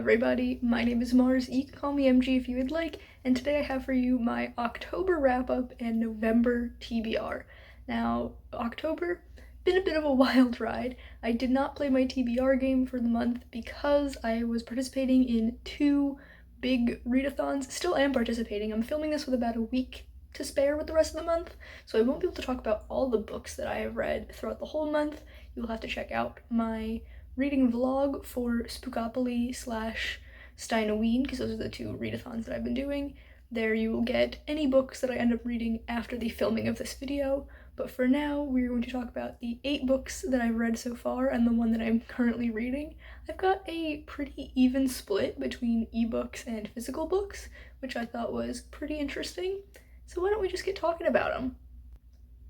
everybody, my name is Mars, you can call me MG if you would like, and today I have for you my October wrap-up and November TBR. Now, October, been a bit of a wild ride. I did not play my TBR game for the month because I was participating in two big readathons. Still am participating. I'm filming this with about a week to spare with the rest of the month, so I won't be able to talk about all the books that I have read throughout the whole month. You'll have to check out my reading vlog for Spookopoly / Steinoween, because those are the two readathons that I've been doing. There you will get any books that I end up reading after the filming of this video, but for now we're going to talk about the 8 books that I've read so far and the one that I'm currently reading. I've got a pretty even split between ebooks and physical books, which I thought was pretty interesting, so why don't we just get talking about them.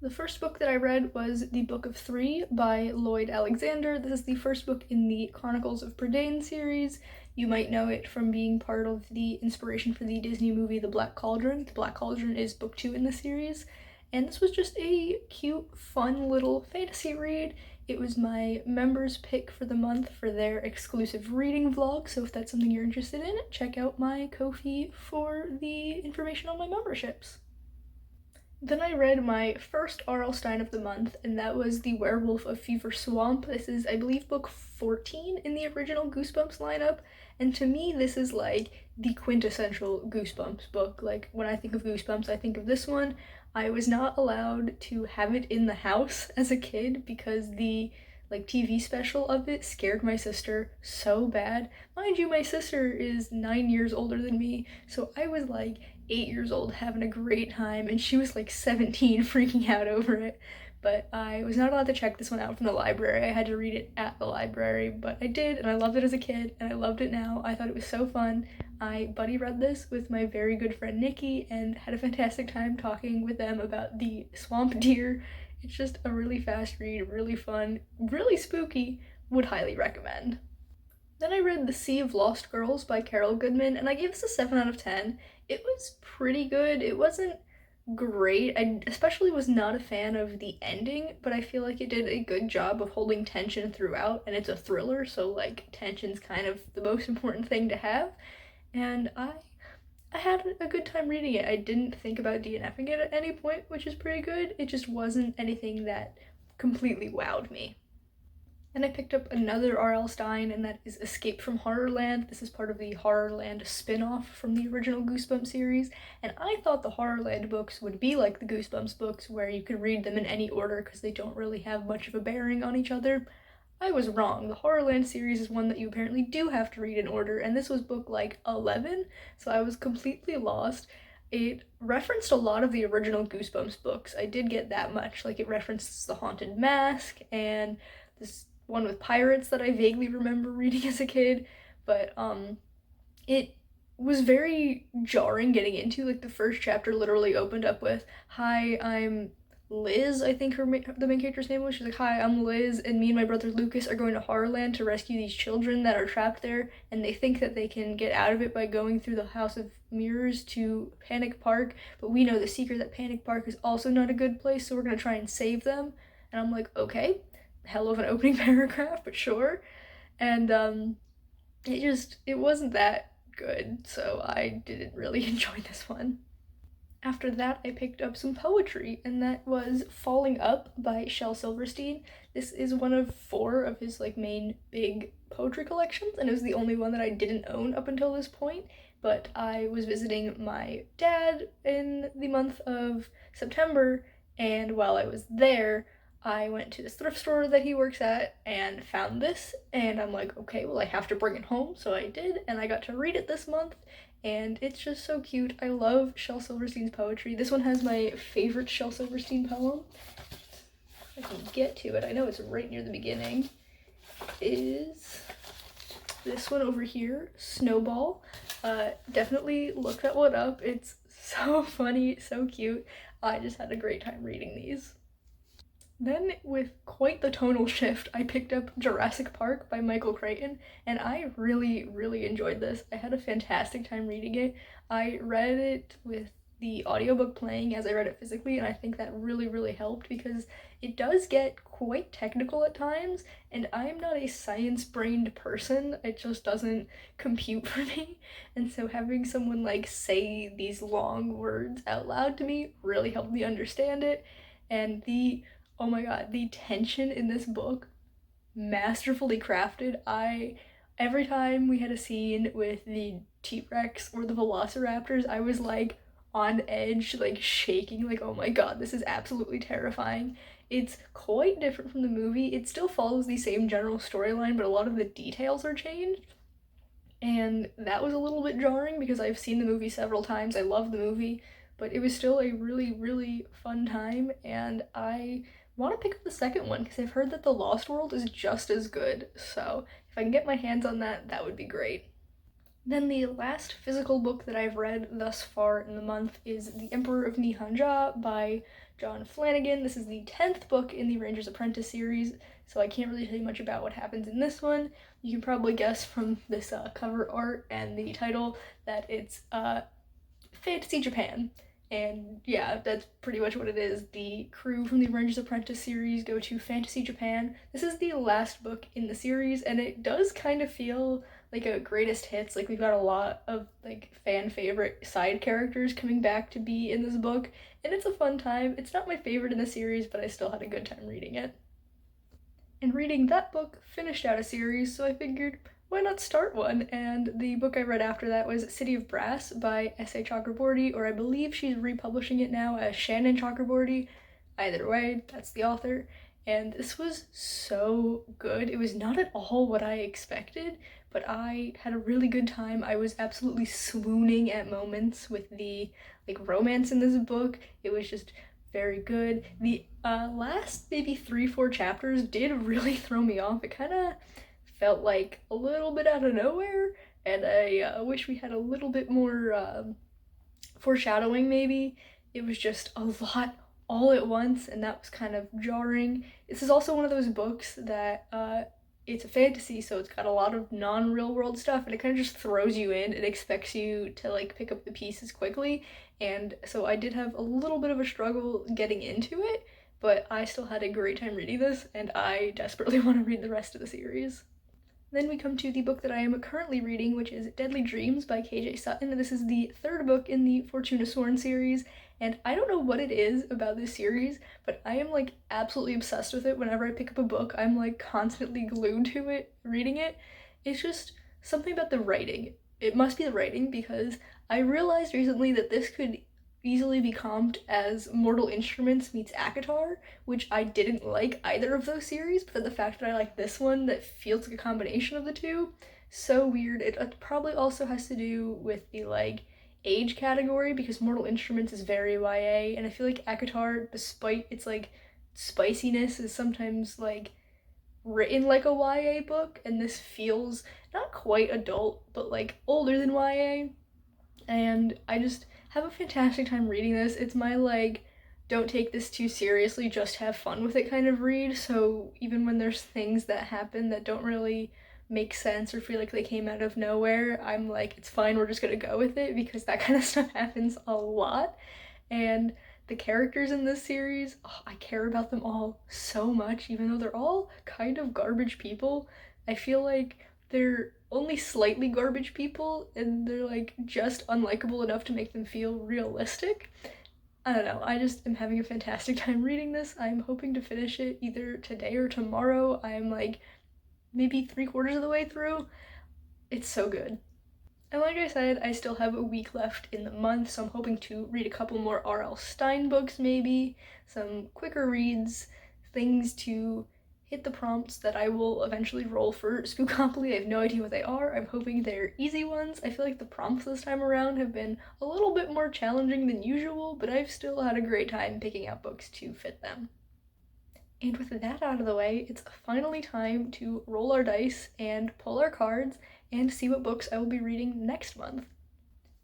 The first book that I read was The Book of Three by Lloyd Alexander. This is the first book in the Chronicles of Prydain series. You might know it from being part of the inspiration for the Disney movie The Black Cauldron. The Black Cauldron is book 2 in the series, and this was just a cute, fun little fantasy read. It was my members' pick for the month for their exclusive reading vlog, so if that's something you're interested in, check out my Ko-fi for the information on my memberships. Then I read my first R.L. Stine of the month, and that was The Werewolf of Fever Swamp. This is, I believe, book 14 in the original Goosebumps lineup, and to me this is like the quintessential Goosebumps book. Like, when I think of Goosebumps, I think of this one. I was not allowed to have it in the house as a kid because the TV special of it scared my sister so bad. Mind you, my sister is 9 years older than me, so I was 8 years old having a great time, and she was 17 freaking out over it. But I was not allowed to check this one out from the library. I had to read it at the library, but I did, and I loved it as a kid, and I loved it now. I thought it was so fun. I buddy read this with my very good friend Nikki and had a fantastic time talking with them about the swamp deer. It's just a really fast read, really fun, really spooky, would highly recommend. Then I read The Sea of Lost Girls by Carol Goodman, and I gave this a 7 out of 10. It was pretty good. It wasn't great. I especially was not a fan of the ending, but I feel like it did a good job of holding tension throughout, and it's a thriller, so tension's kind of the most important thing to have, and I had a good time reading it. I didn't think about DNFing it at any point, which is pretty good. It just wasn't anything that completely wowed me. Then I picked up another R.L. Stine, and that is Escape from Horrorland. This is part of the Horrorland spin-off from the original Goosebumps series, and I thought the Horrorland books would be like the Goosebumps books, where you could read them in any order because they don't really have much of a bearing on each other. I was wrong. The Horrorland series is one that you apparently do have to read in order, and this was book 11, so I was completely lost. It referenced a lot of the original Goosebumps books. I did get that much. It references The Haunted Mask and this one with pirates that I vaguely remember reading as a kid, but it was very jarring getting into. The first chapter literally opened up with, "Hi, I'm Liz," I think the main character's name was. She's like, "Hi, I'm Liz, and me and my brother Lucas are going to Horrorland to rescue these children that are trapped there, and they think that they can get out of it by going through the House of Mirrors to Panic Park, but we know the secret that Panic Park is also not a good place, so we're gonna try and save them." And I'm like, okay, hell of an opening paragraph, but sure. And it wasn't that good, so I didn't really enjoy this one. After that, I picked up some poetry, and that was Falling Up by Shel Silverstein. This is one of 4 of his main big poetry collections, and it was the only one that I didn't own up until this point, but I was visiting my dad in the month of September, and while I was there, I went to this thrift store that he works at and found this, and I'm like, okay, well I have to bring it home, so I did, and I got to read it this month, and it's just so cute. I love Shel Silverstein's poetry. This one has my favorite Shel Silverstein poem. If I can get to it, I know it's right near the beginning, is this one over here, Snowball. Definitely look that one up. It's so funny, so cute. I just had a great time reading these. Then, with quite the tonal shift, I picked up Jurassic Park by Michael Crichton, and I really, really enjoyed this. I had a fantastic time reading it. I read it with the audiobook playing as I read it physically, and I think that really, really helped because it does get quite technical at times, and I'm not a science-brained person. It just doesn't compute for me. And so having someone like say these long words out loud to me really helped me understand it. And oh my god, the tension in this book, masterfully crafted. Every time we had a scene with the T-Rex or the Velociraptors, I was like on edge, like shaking, like, oh my god, this is absolutely terrifying. It's quite different from the movie. It still follows the same general storyline, but a lot of the details are changed. And that was a little bit jarring because I've seen the movie several times. I love the movie, but it was still a really, really fun time, and I want to pick up the second one because I've heard that The Lost World is just as good. So if I can get my hands on that, that would be great. Then the last physical book that I've read thus far in the month is The Emperor of Nihanja by John Flanagan. This is the 10th book in the Ranger's Apprentice series, so I can't really tell you much about what happens in this one. You can probably guess from this cover art and the title that it's Fantasy Japan. And yeah, that's pretty much what it is. The crew from the Ranger's Apprentice series go to Fantasy Japan. This is the last book in the series, and it does kind of feel like a greatest hits. Like, we've got a lot of like fan favorite side characters coming back to be in this book, and it's a fun time. It's not my favorite in the series, but I still had a good time reading it. And reading that book finished out a series, so I figured, why not start one? And the book I read after that was City of Brass by S.A. Chakraborty, or I believe she's republishing it now as Shannon Chakraborty. Either way, that's the author. And this was so good. It was not at all what I expected, but I had a really good time. I was absolutely swooning at moments with the like romance in this book. It was just very good. The last maybe 3-4 chapters did really throw me off. It kind of felt like a little bit out of nowhere, and I wish we had a little bit more foreshadowing maybe. It was just a lot all at once, and that was kind of jarring. This is also one of those books that it's a fantasy, so it's got a lot of non-real world stuff, and it kind of just throws you in. It expects you to like pick up the pieces quickly, and so I did have a little bit of a struggle getting into it, but I still had a great time reading this, and I desperately want to read the rest of the series. Then we come to the book that I am currently reading, which is Deadly Dreams by KJ Sutton. This is the third book in the Fortuna Sworn series, and I don't know what it is about this series, but I am like absolutely obsessed with it. Whenever I pick up a book, I'm like constantly glued to it, reading it. It's just something about the writing. It must be the writing, because I realized recently that this could easily be comped as Mortal Instruments meets ACOTAR, which I didn't like either of those series, but the fact that I like this one that feels like a combination of the two, so weird. It probably also has to do with the like age category, because Mortal Instruments is very YA, and I feel like ACOTAR, despite its like spiciness, is sometimes like written like a YA book, and this feels not quite adult, but like older than YA. And I just have a fantastic time reading this. It's my like, don't take this too seriously, just have fun with it kind of read. So even when there's things that happen that don't really make sense or feel like they came out of nowhere, I'm like, it's fine, we're just gonna go with it, because that kind of stuff happens a lot. And the characters in this series, oh, I care about them all so much, even though they're all kind of garbage people. I feel like they're only slightly garbage people, and they're like just unlikable enough to make them feel realistic. I don't know, I just am having a fantastic time reading this. I'm hoping to finish it either today or tomorrow. I'm like maybe 3/4 of the way through. It's so good. And like I said, I still have a week left in the month, so I'm hoping to read a couple more R.L. Stine books maybe, some quicker reads, things to hit the prompts that I will eventually roll for Spookopoly. I have no idea what they are. I'm hoping they're easy ones. I feel like the prompts this time around have been a little bit more challenging than usual, but I've still had a great time picking out books to fit them. And with that out of the way, it's finally time to roll our dice and pull our cards and see what books I will be reading next month.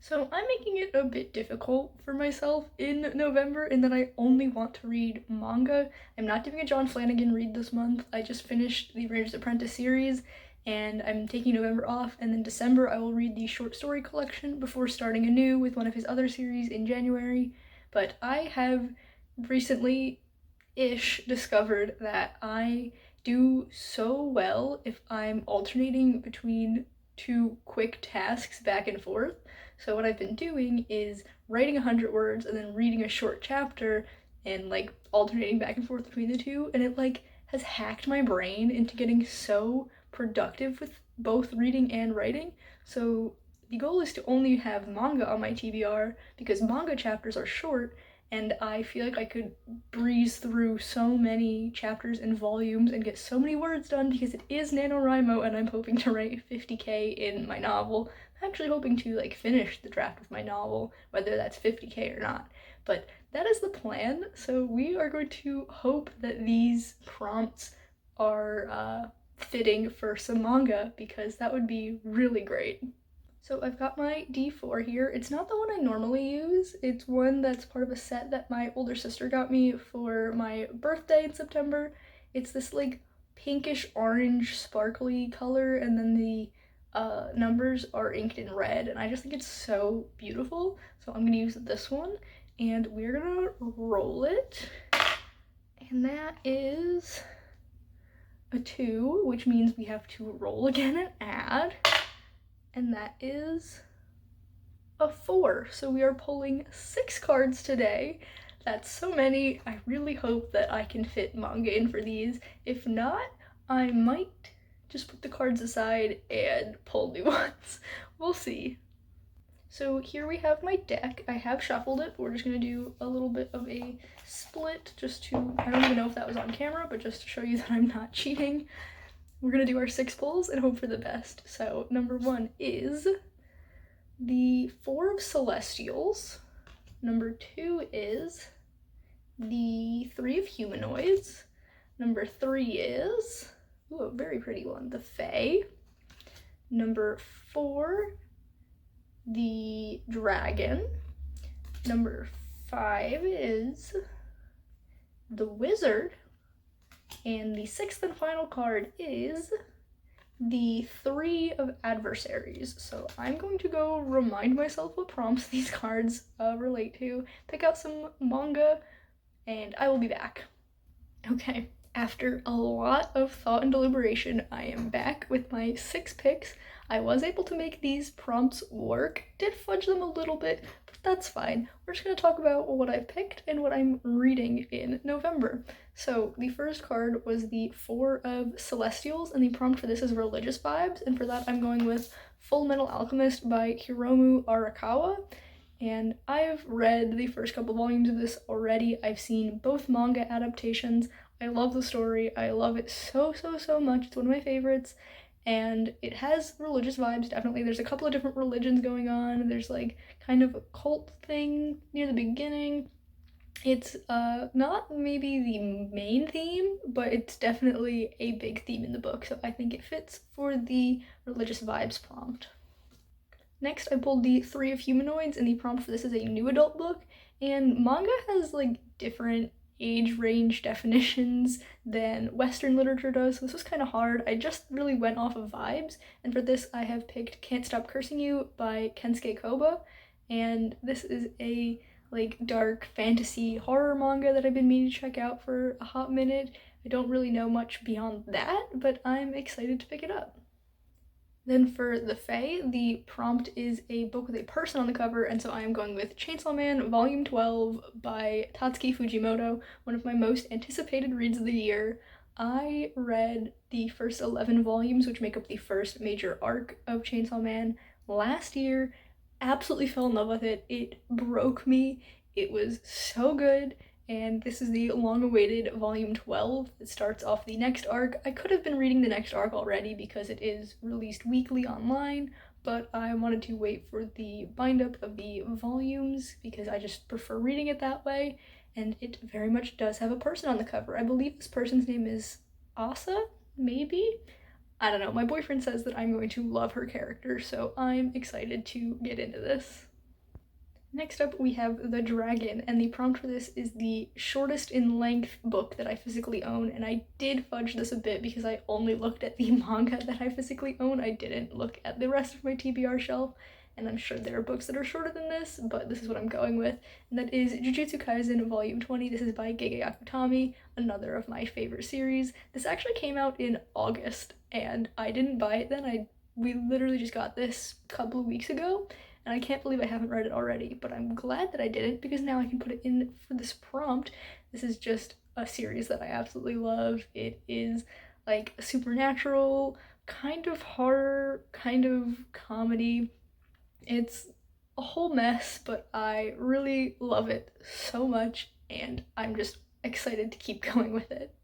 So I'm making it a bit difficult for myself in November in that I only want to read manga. I'm not doing a John Flanagan read this month. I just finished the Ranger's Apprentice series, and I'm taking November off, and then December I will read the short story collection before starting anew with one of his other series in January. But I have recently-ish discovered that I do so well if I'm alternating between two quick tasks back and forth. So what I've been doing is writing 100 words and then reading a short chapter and like alternating back and forth between the two, and it like has hacked my brain into getting so productive with both reading and writing. So the goal is to only have manga on my TBR because manga chapters are short, and I feel like I could breeze through so many chapters and volumes and get so many words done because it is NaNoWriMo and I'm hoping to write 50k in my novel. I'm actually hoping to like finish the draft of my novel, whether that's 50k or not. But that is the plan. So we are going to hope that these prompts are fitting for some manga because that would be really great. So I've got my D4 here. It's not the one I normally use. It's one that's part of a set that my older sister got me for my birthday in September. It's this like pinkish orange sparkly color, and then the numbers are inked in red, and I just think it's so beautiful. So I'm gonna use this one, and we're gonna roll it. And that is a 2, which means we have to roll again and add. And that is a 4. So we are pulling 6 cards today. That's so many. I really hope that I can fit manga in for these. If not, I might just put the cards aside and pull new ones. We'll see. So here we have my deck. I have shuffled it, but we're just gonna do a little bit of a split just to, I don't even know if that was on camera, but just to show you that I'm not cheating. We're gonna do our 6 pulls and hope for the best. So number 1 is the 4 of Celestials. Number 2 is the 3 of Humanoids. Number 3 is, ooh, a very pretty one, the Fae. Number 4, the Dragon. Number 5 is the Wizard. And the 6th and final card is the 3 of Adversaries. So I'm going to go remind myself what prompts these cards relate to, pick out some manga, and I will be back. Okay, after a lot of thought and deliberation, I am back with my 6 picks. I was able to make these prompts work, did fudge them a little bit, but that's fine. We're just going to talk about what I picked and what I'm reading in November. So the first card was the 4 of Celestials, and the prompt for this is religious vibes, and for that I'm going with Full Metal Alchemist by Hiromu Arakawa. And I've read the first couple volumes of this already. I've seen both manga adaptations. I love the story. I love it so much. It's one of my favorites. And it has religious vibes, definitely. There's a couple of different religions going on. There's like kind of a cult thing near the beginning. It's not maybe the main theme, but it's definitely a big theme in the book, so I think it fits for the religious vibes prompt. Next, I pulled the 3 of Humanoids, and the prompt for this is a new adult book, and manga has like different age range definitions than Western literature does, so this was kind of hard. I just really went off of vibes, and for this I have picked Can't Stop Cursing You by Kensuke Koba, and this is a like dark fantasy horror manga that I've been meaning to check out for a hot minute. I don't really know much beyond that, but I'm excited to pick it up. Then for the Fae, the prompt is a book with a person on the cover, and so I am going with Chainsaw Man Volume 12 by Tatsuki Fujimoto, one of my most anticipated reads of the year. I read the first 11 volumes, which make up the first major arc of Chainsaw Man, last year, absolutely fell in love with it. It broke me. It was so good. And this is the long-awaited volume 12 that starts off the next arc. I could have been reading the next arc already because it is released weekly online, but I wanted to wait for the bind-up of the volumes because I just prefer reading it that way, and it very much does have a person on the cover. I believe this person's name is Asa, maybe? I don't know. My boyfriend says that I'm going to love her character, so I'm excited to get into this. Next up, we have The Dragon, and the prompt for this is the shortest in length book that I physically own, and I did fudge this a bit because I only looked at the manga that I physically own. I didn't look at the rest of my TBR shelf, and I'm sure there are books that are shorter than this, but this is what I'm going with, and that is Jujutsu Kaisen Volume 20. This is by Gege Akutami, another of my favorite series. This actually came out in August, and I didn't buy it then. We literally just got this a couple of weeks ago, and I can't believe I haven't read it already, but I'm glad that I didn't because now I can put it in for this prompt. This is just a series that I absolutely love. It is like a supernatural, kind of horror, kind of comedy. It's a whole mess, but I really love it so much, and I'm just excited to keep going with it.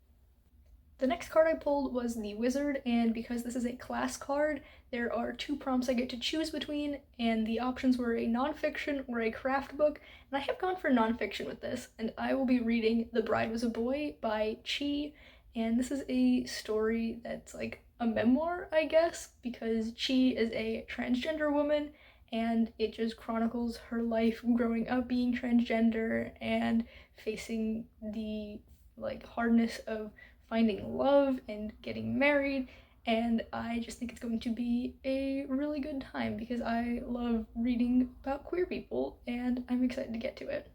The next card I pulled was the Wizard, and because this is a class card, there are two prompts I get to choose between, and the options were a nonfiction or a craft book, and I have gone for nonfiction with this, and I will be reading The Bride Was a Boy by Chi, and this is a story that's like a memoir, I guess, because Chi is a transgender woman, and it just chronicles her life growing up being transgender and facing the like hardness of finding love and getting married, and I just think it's going to be a really good time because I love reading about queer people and I'm excited to get to it.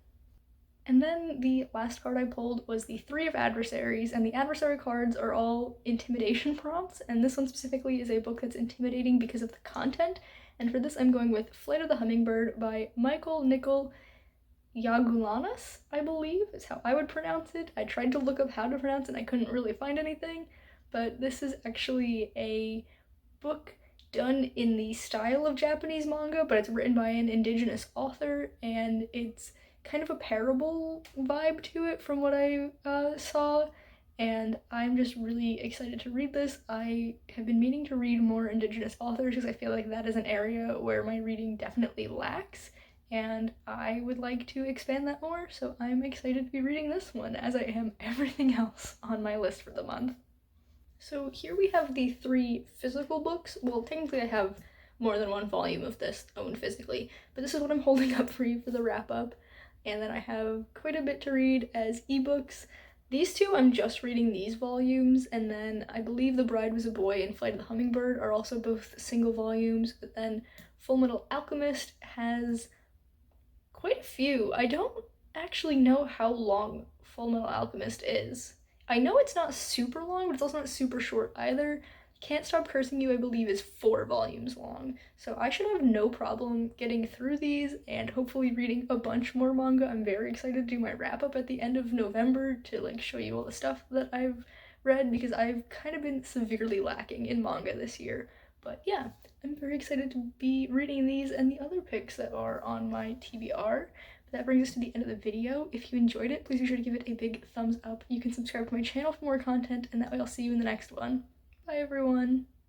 And then the last card I pulled was the Three of Adversaries, and the adversary cards are all intimidation prompts, and this one specifically is a book that's intimidating because of the content. And for this, I'm going with Flight of the Hummingbird by Michael Nicol Yagulanis, I believe is how I would pronounce it. I tried to look up how to pronounce it and I couldn't really find anything, but this is actually a book done in the style of Japanese manga, but it's written by an indigenous author, and it's kind of a parable vibe to it from what I saw, and I'm just really excited to read this. I have been meaning to read more indigenous authors because I feel like that is an area where my reading definitely lacks, and I would like to expand that more, so I'm excited to be reading this one, as I am everything else on my list for the month. So here we have the three physical books. Well, technically I have more than one volume of this owned physically, but this is what I'm holding up for you for the wrap up. And then I have quite a bit to read as ebooks. These two, I'm just reading these volumes, and then I believe The Bride Was a Boy and Flight of the Hummingbird are also both single volumes, but then Full Metal Alchemist has quite a few. I don't actually know how long Full Metal Alchemist is. I know it's not super long, but it's also not super short either. Can't Stop Cursing You, I believe, is 4 volumes long, so I should have no problem getting through these and hopefully reading a bunch more manga. I'm very excited to do my wrap up at the end of November to like show you all the stuff that I've read because I've kind of been severely lacking in manga this year. But yeah, I'm very excited to be reading these and the other picks that are on my TBR. But that brings us to the end of the video. If you enjoyed it, please be sure to give it a big thumbs up. You can subscribe to my channel for more content, and that way I'll see you in the next one. Bye everyone!